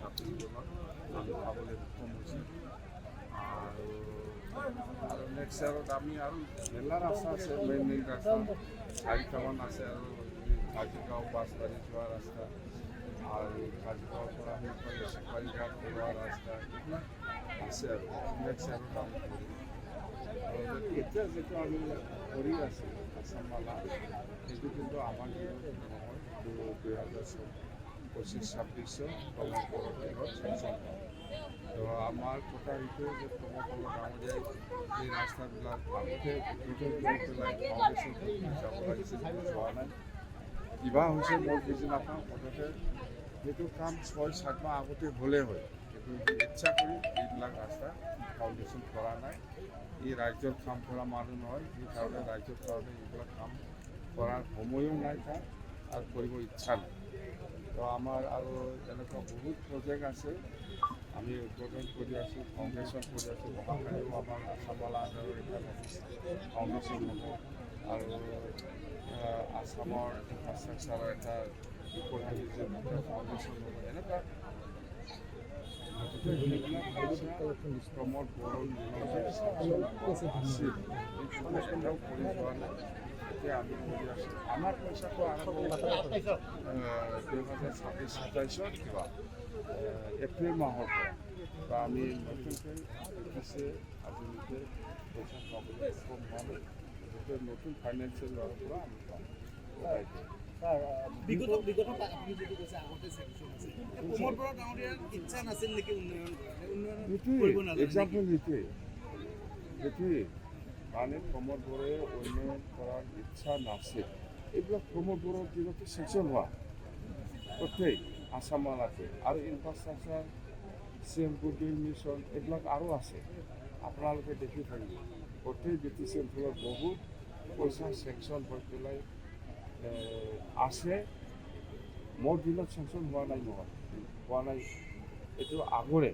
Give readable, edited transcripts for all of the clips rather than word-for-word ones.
ছাব্বিছজনত আমি পাবলৈ সক্ষম হৈছোঁ আৰু নেক্সট ইয়াৰত আমি আৰু মেলা ৰাস্তা আছে মেইন ৰাস্তা 4টামান আছে আৰু কাজিগাঁও বাছবাৰী যোৱা ৰাস্তা আৰু কাজিগাঁৱৰ পৰা সেইফালে চিপাৰীঘাট যোৱা ৰাস্তা এইবিলাক আছে আৰু নেক্সট ইয়াৰত আমি কৰিম আৰু এতিয়া যিটো আমি কৰি আছোঁ আসাম মালা সেইটো কিন্তু আমাৰ দিনত নহয় 2025-26 চেংচন তো আমাৰ কথা এইটো যে প্ৰমোদ ডাঙৰীয়াই এই ৰাস্তাবিলাক আগতে উদ্বোধন কৰি পেলাই ফাউণ্ডেশ্যন যাব লাগিছিল যোৱা নাই কিবা হৈছে মই বুজি নাপাওঁ মুঠতে সেইটো কাম 6-7 মাহ আগতে হ'লেই হয় কিন্তু ইচ্ছা কৰি এইবিলাক ৰাস্তা ফাউণ্ডেশ্যন কৰা নাই ই ৰাজ্যৰ কাম কৰা মানুহ নহয় সেইকাৰণে ৰাজ্যৰ কাৰণে এইবিলাক কাম কৰাৰ সময়ো নাই তাৰ আৰু কৰিব ইচ্ছা নাই তো আমাৰ আৰু এনেকুৱা বহুত প্ৰজেক্ট আছে আমি উদ্বোধন কৰি আছোঁ ফাউণ্ডেশ্যন কৰি আছোঁ অহাকালিও আমাৰ আসাম মালা আণ্ডাৰৰ এটা ফাউণ্ডেশ্যন হ'ব আৰু আসামৰ ইনফ্ৰাষ্ট্ৰাকচাৰৰ এটা ইক'টুৰিজম এটা ফাউণ্ডেশ্যন হ'ব এনেকুৱা প্ৰমোদ বড়োৰ আছিল এটাও কৰি যোৱা নাই এতিয়া আমি কৰি আছোঁ আমাৰ পইচাটো আৰম্ভ 2026-27 কিবা এপ্ৰিল মাহৰ পৰা আমি নতুনকৈ দিছে আজিলৈকে পইচা পাবলৈ সক্ষম হোৱা নাই গতিকে নতুন ফাইনেন্সিয়েল হোৱাৰ পৰা আমি পাম বিগত আপুনি যিটো কৈছে আগতে চেংচন আছিল প্ৰমোদ বড়ো ডাঙৰীয়াৰ ইচ্ছা নাছিল নেকি উন্নয়ন এক্সাম্পল সেইটোৱেই মানে প্ৰমোদ বড়োৱে উন্নয়ন কৰাৰ ইচ্ছা নাছিল এইবিলাক প্ৰমোদ বড়োৰ দিনতে চেংচন হোৱা গোটেই আসাম মালাতে আৰু ইনফ্ৰাষ্ট্ৰাকচাৰ CM গুডউইল মিছন এইবিলাক আৰু আছে আপোনালোকে দেখি থাকিব গোটেই BTC অঞ্চলত বহুত পইচা চেংচন হৈ পেলাই আছে মোৰ দিনত চেংচন হোৱা নাই এইটো আগৰে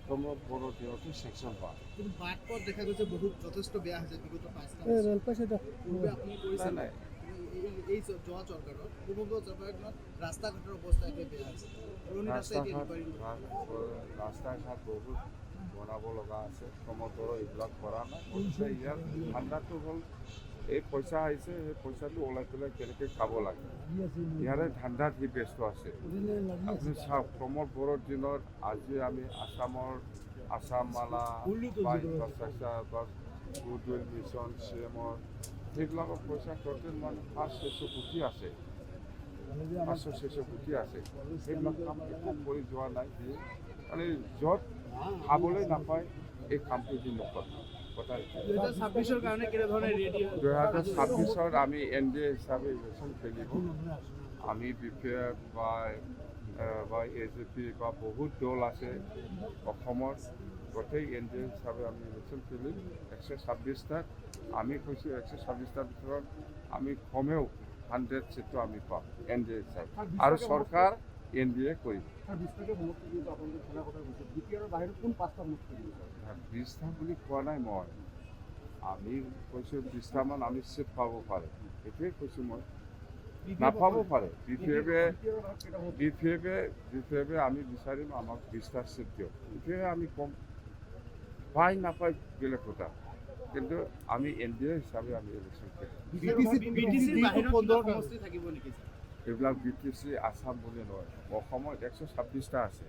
প্ৰমোদ বড়োৰ দিনতে চেংচন হোৱা কিন্তু বাট পথ দেখা গৈছে বহুত যথেষ্ট বেয়া হৈছে বিগত 5টা পূৰ্বে আপুনি কৰিছে নাই এই যোৱা চৰকাৰত পূৰ্ব চৰকাৰত ৰাস্তা ঘাটৰ অৱস্থা এতিয়া বেয়া হৈছে পুৰণি ৰাস্তা এতিয়া ৰিপেয়াৰিং ৰাস্তা ঘাট বহুত বনাব লগা আছে প্ৰমোদ বড়ো এইবিলাক কৰা নাই ইয়াৰ ধান্দাটো হ'ল এই পইচা আহিছে সেই পইচাটো ওলাই পেলাই কেনেকৈ খাব লাগে ইয়াৰে ধান্দাত সি ব্যস্ত আছে আপুনি চাওক প্ৰমোদ বড়োৰ দিনত আজি আমি আসাম মালা বা ইনফ্ৰাষ্ট্ৰাকচাৰ বা গুডউইল মিছন CMৰ সেইবিলাকৰ পইচা টোটেল মানে 500-600 কোটি আছে 500-600 কোটি আছে সেইবিলাক কাম একো কৰি যোৱা নাই সি মানে য'ত খাবলৈ নাপায় এই কামটো সি নকৰে 2026 আমি NDA হিচাপে ইলেকশ্যন খেলিব আমি BPF বা AJP বা বহুত দল আছে অসমৰ গোটেই NDA হিচাপে আমি ইলেকশ্যন খেলিম 126টাত আমি কৈছোঁ 126টাৰ ভিতৰত আমি কমেও 100 চিটটো আমি পাম NDA হিচাপে আৰু চৰকাৰ NDA কৰিব 20টা বুলি কোৱা নাই মই আমি কৈছোঁ 20টামান আমি চিট পাব পাৰে সেইটোৱে কৈছোঁ মই নাপাব পাৰে BPF আমি বিচাৰিম আমাক 20টা চিট দিয়ক সেইটোৱে আমি কম পাই নাপায় বেলেগ কথা কিন্তু আমি NDA হিচাপে আমি ইলেকশ্যন কৰিম এইবিলাক BTC আসাম বুলি নহয় অসমত 126টা আছে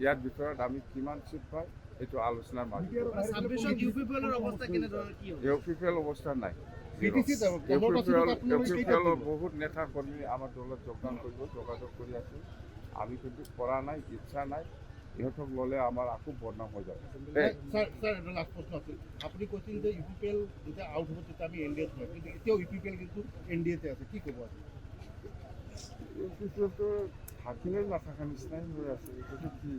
ইয়াৰ ভিতৰত আমি কিমান চিট পাই এইটো আলোচনাৰ মাজত UPPL অৱস্থা নাই UPPLৰ বহুত নেতা কৰ্মী আমাৰ দলত যোগদান কৰিব যোগাযোগ কৰি আছোঁ আমি কিন্তু কৰা নাই ইচ্ছা নাই ইহঁতক ল'লে আমাৰ আকৌ বদনাম হৈ যাব আপুনি কৈছিল যে UPPL যেতিয়া আউট হ'ব তেতিয়া আমি NDAত হয় কিন্তু এতিয়াও UPPL কিন্তু NDAতে আছে কি ক'ব UPPLটো থাকিলেও নাথাকা নিচিনাই হৈ আছে এইটোতো কি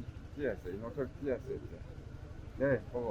আছে ইহঁতৰ কি আছে এতিয়া হ'ব